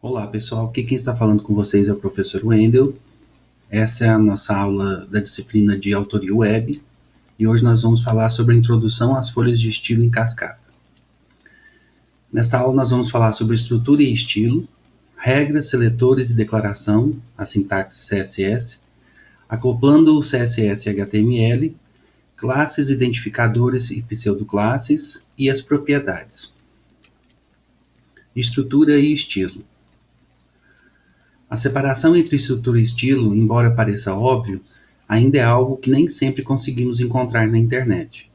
Olá pessoal, aqui quem está falando com vocês é o professor Wendel. Essa é a nossa aula da disciplina de autoria web e hoje nós vamos falar sobre a introdução às folhas de estilo em cascata. Nesta aula nós vamos falar sobre estrutura e estilo, regras, seletores e declaração, a sintaxe CSS, acoplando o CSS e HTML, classes, identificadores e pseudoclasses e as propriedades. Estrutura e estilo. A separação entre estrutura e estilo, embora pareça óbvio, ainda é algo que nem sempre conseguimos encontrar na internet.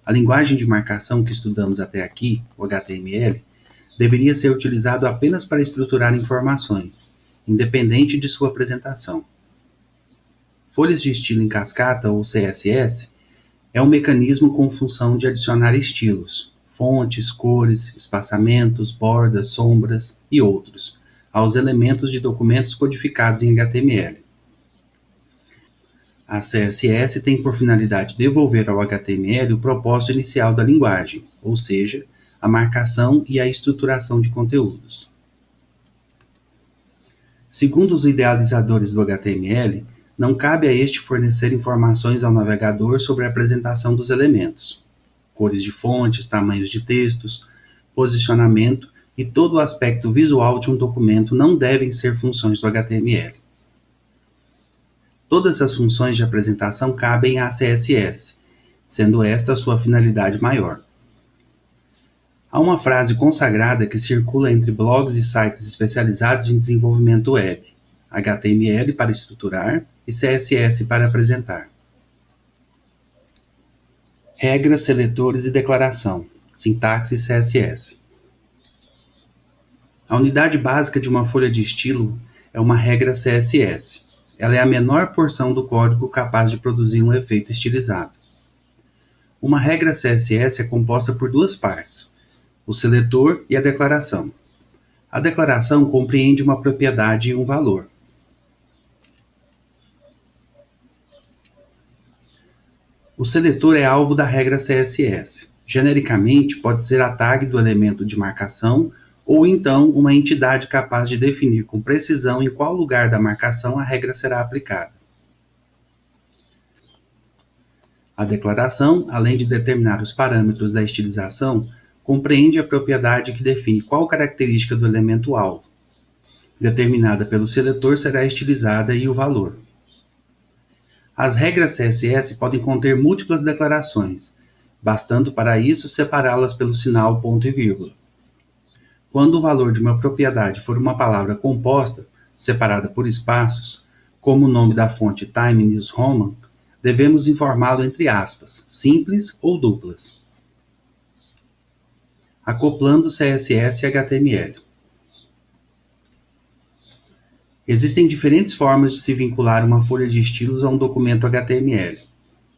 A linguagem de marcação que estudamos até aqui, o HTML, deveria ser utilizado apenas para estruturar informações, independente de sua apresentação. Folhas de estilo em cascata, ou CSS, é um mecanismo com função de adicionar estilos, fontes, cores, espaçamentos, bordas, sombras e outros, aos elementos de documentos codificados em HTML. A CSS tem por finalidade devolver ao HTML o propósito inicial da linguagem, ou seja, a marcação e a estruturação de conteúdos. Segundo os idealizadores do HTML, não cabe a este fornecer informações ao navegador sobre a apresentação dos elementos, cores de fontes, tamanhos de textos, posicionamento e todo o aspecto visual de um documento não devem ser funções do HTML. Todas as funções de apresentação cabem à CSS, sendo esta a sua finalidade maior. Há uma frase consagrada que circula entre blogs e sites especializados em desenvolvimento web: HTML para estruturar e CSS para apresentar. Regras, seletores e declaração, sintaxe CSS. A unidade básica de uma folha de estilo é uma regra CSS. Ela é a menor porção do código capaz de produzir um efeito estilizado. Uma regra CSS é composta por duas partes, o seletor e a declaração. A declaração compreende uma propriedade e um valor. O seletor é alvo da regra CSS. Genericamente, pode ser a tag do elemento de marcação ou então uma entidade capaz de definir com precisão em qual lugar da marcação a regra será aplicada. A declaração, além de determinar os parâmetros da estilização, compreende a propriedade que define qual característica do elemento alvo, determinada pelo seletor, será estilizada e o valor. As regras CSS podem conter múltiplas declarações, bastando para isso separá-las pelo sinal ponto e vírgula. Quando o valor de uma propriedade for uma palavra composta, separada por espaços, como o nome da fonte Time News Roman, devemos informá-lo entre aspas, simples ou duplas. Acoplando CSS e HTML. Existem diferentes formas de se vincular uma folha de estilos a um documento HTML.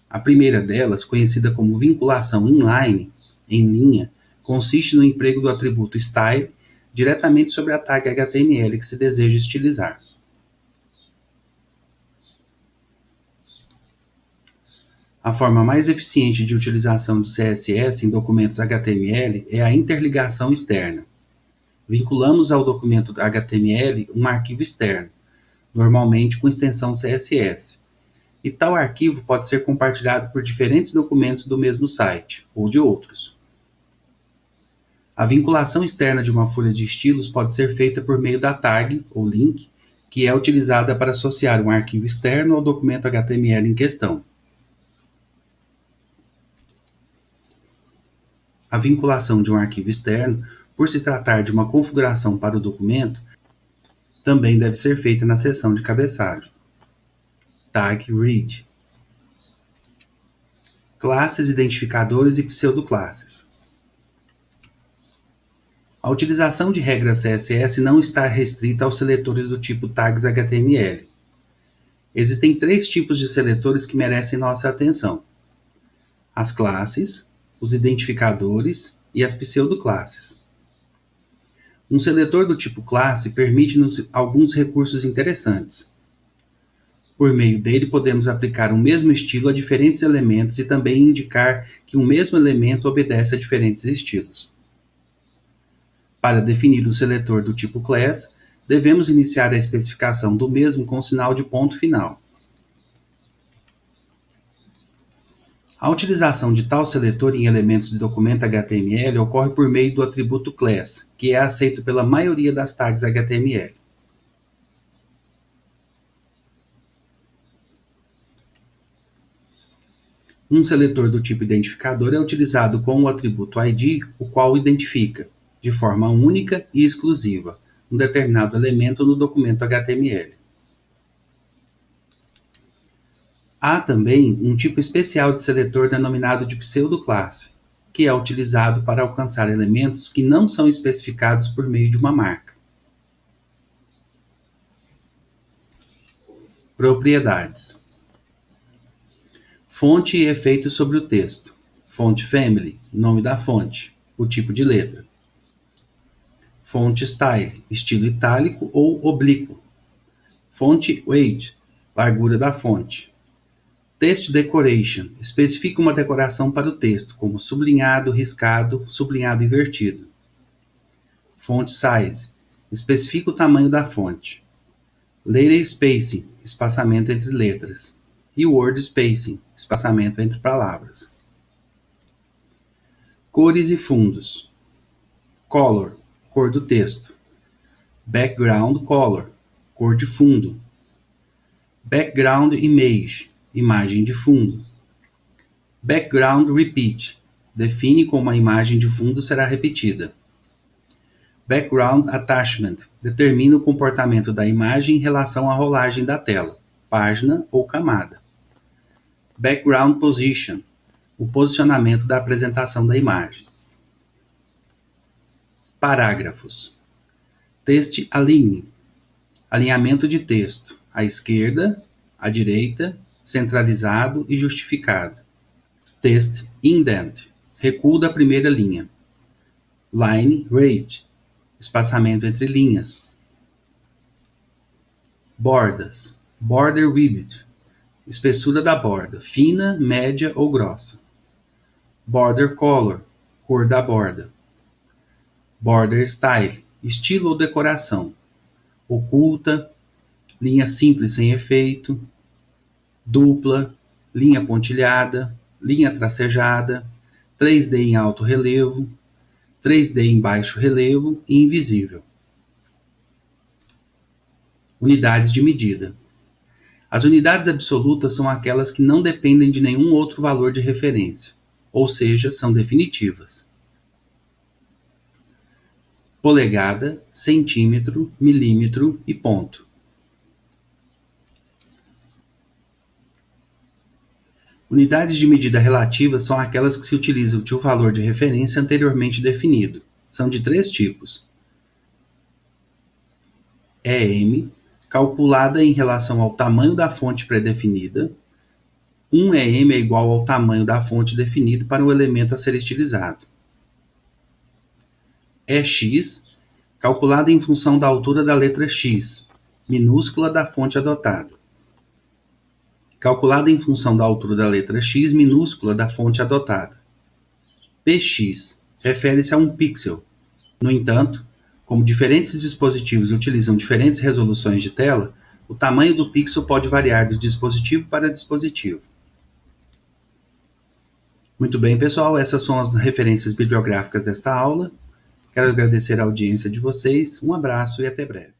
A primeira delas, conhecida como vinculação inline, em linha, consiste no emprego do atributo style diretamente sobre a tag HTML que se deseja estilizar. A forma mais eficiente de utilização de CSS em documentos HTML é a interligação externa. Vinculamos ao documento HTML um arquivo externo, normalmente com extensão CSS, e tal arquivo pode ser compartilhado por diferentes documentos do mesmo site, ou de outros. A vinculação externa de uma folha de estilos pode ser feita por meio da tag, ou link, que é utilizada para associar um arquivo externo ao documento HTML em questão. A vinculação de um arquivo externo, por se tratar de uma configuração para o documento, também deve ser feita na seção de cabeçalho. Tag read. Classes, identificadores e pseudoclasses. A utilização de regras CSS não está restrita aos seletores do tipo tags HTML. Existem três tipos de seletores que merecem nossa atenção: as classes, os identificadores e as pseudoclasses. Um seletor do tipo classe permite-nos alguns recursos interessantes. Por meio dele, podemos aplicar um mesmo estilo a diferentes elementos e também indicar que um mesmo elemento obedece a diferentes estilos. Para definir um seletor do tipo class, devemos iniciar a especificação do mesmo com o sinal de ponto final. A utilização de tal seletor em elementos de documento HTML ocorre por meio do atributo class, que é aceito pela maioria das tags HTML. Um seletor do tipo identificador é utilizado com o atributo ID, o qual identifica, de forma única e exclusiva, um determinado elemento no documento HTML. Há também um tipo especial de seletor denominado de pseudoclasse, que é utilizado para alcançar elementos que não são especificados por meio de uma marca. Propriedades. Fonte e efeitos sobre o texto. Font family, nome da fonte, o tipo de letra. Font style, estilo itálico ou oblíquo. Font weight, largura da fonte. Text decoration, especifica uma decoração para o texto, como sublinhado, riscado, sublinhado invertido. Font size, especifica o tamanho da fonte. Letter spacing, espaçamento entre letras. E word spacing, espaçamento entre palavras. Cores e fundos. Color, cor do texto. Background color, cor de fundo. Background image, imagem de fundo. Background repeat, define como a imagem de fundo será repetida. Background attachment, determina o comportamento da imagem em relação à rolagem da tela, página ou camada. Background position, o posicionamento da apresentação da imagem. Parágrafos. Text align, alinhamento de texto, à esquerda, à direita, centralizado e justificado. Text indent, recuo da primeira linha. Line rate, espaçamento entre linhas. Bordas, border width, espessura da borda, fina, média ou grossa. Border color, cor da borda. Border style, estilo ou decoração. Oculta, linha simples sem efeito. Dupla, linha pontilhada, linha tracejada, 3D em alto relevo, 3D em baixo relevo e invisível. Unidades de medida. As unidades absolutas são aquelas que não dependem de nenhum outro valor de referência, ou seja, são definitivas. Polegada, centímetro, milímetro e ponto. Unidades de medida relativas são aquelas que se utilizam de um valor de referência anteriormente definido. São de 3 tipos. EM, calculada em relação ao tamanho da fonte pré-definida. 1 EM é igual ao tamanho da fonte definido para o elemento a ser estilizado. EX, calculada em função da altura da letra X, minúscula da fonte adotada. Calculada em função da altura da letra X minúscula da fonte adotada. PX refere-se a um pixel. No entanto, como diferentes dispositivos utilizam diferentes resoluções de tela, o tamanho do pixel pode variar de dispositivo para dispositivo. Muito bem, pessoal, essas são as referências bibliográficas desta aula. Quero agradecer a audiência de vocês, um abraço e até breve.